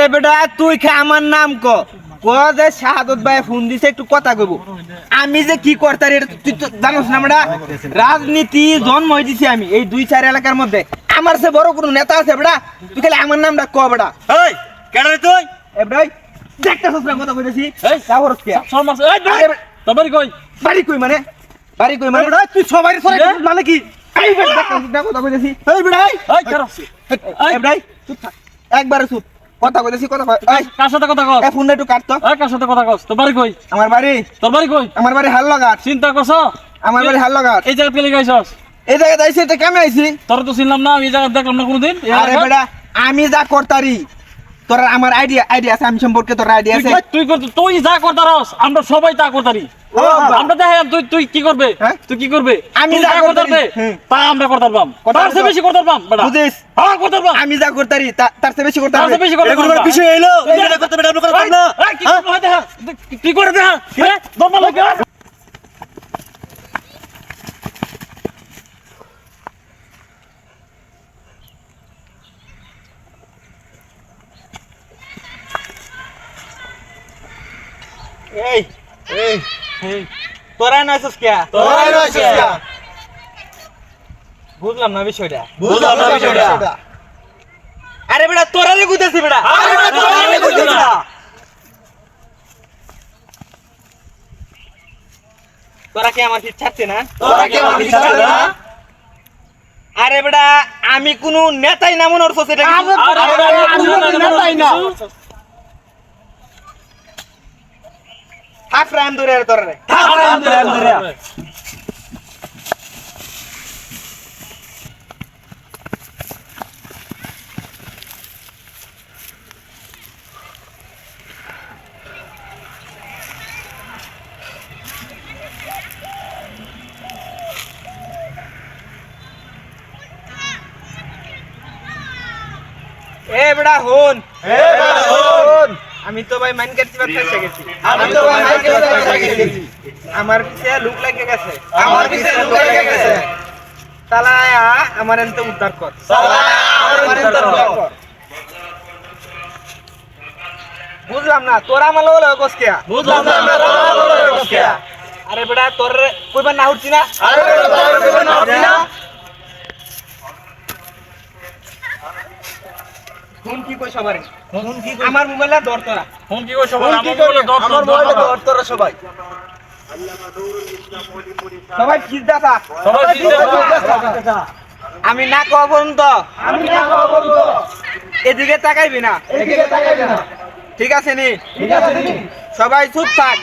আরে বেটা তুই খা আমার নাম ক যে শাহাদত ভাই ফোন দিছে একটু কথা কইব আমি যে কি করতারি এটা তুই তো জানোস না বেটা রাজনীতি জন্ম হই দিছি আমি এই 2-4 এলাকার মধ্যে আমার সে বড় কোনো নেতা আছে বেটা তুই খালি আমার নামটা ক বেটা এই কেন রে তুই এ ভাই দেখতাছস না কথা কইতাছি এই সাহরস কে শর্মাস এই তোর বাড়ি কই বাড়ি কই মানে বেটা তুই সবাই সরে মানে কি এই বেটা দেখতাছস না কথা কইতাছি এই বেটা এই খারাপ এই বেটা চুপ থাক একবারে চুপ কথা কইতাছি কথা এই কার সাথে কথা কস এই ফোনটা একটু কাট তো এই কার সাথে কথা কস তোর বাড়ি কই আমার বাড়ি তোর বাড়ি হাল লাগাত চিন্তা করছো আমার বাড়ি হাল লাগাত এই জায়গা থেকে গাইছস এই জায়গায় আইছি এটা কেমন আইছি তোর তো চিনলাম না আমি এই জায়গা দেখলাম না কোনোদিন আরে বেটা আমি যা করতারি তোর আমার আইডিয়া আছে আমি সম্পর্কে তোর আইডিয়া আছে তুই যা করতারস আমরা সবাই তা করতারি আমরা দেখেন তুই কি করবে তুই কি করবে আমি যা করতারি তা আমরা করতারবাম তার চেয়ে বেশি করতারবাম বেটা বুঝিস হ্যাঁ করতারবাম আমি যা করতারি তার চেয়ে বেশি করতাম তার চেয়ে বেশি করতারবাম এগুলোর বিষয় হইলো এইটা করতে বেটা আমরা করতাম না কি করে দেখা হ্যাঁ দমা লাগে এই এই এই তোরা নাইছস কে বুঝলাম না বিষয়টা আরে বেটা তোরা রে কইতাছিস বেটা তোরা কি আমার ঠিক ছাড়ছে না আরে বেটা আমি কোন নেতাই না মনে হচ্ছে এটা নেতাই না থাক রাম ধরে তোরা রে থাক রাম ধরে এ বেটা হন আমি তো ভাই মাইন কাটতে পারতে গেছি আমার পিছে লুক লাগে গেছে সালায়া আমার এনতে উদ্ধার কর বুঝলাম না তোরা আমার লগে লগে কসকিয়া আরে বেটা তোর কইবার না উঠছি না ফোন কি কই সবারে আমার মোবাইলটা ধর তোরা ফোন কি কই সবাই আমার মোবাইলটা ধর তোরা সবাই কি দাদা আমি না কব পর্যন্ত এদিকে তাকাইবি না ঠিক আছে নি সবাই চুপ থাক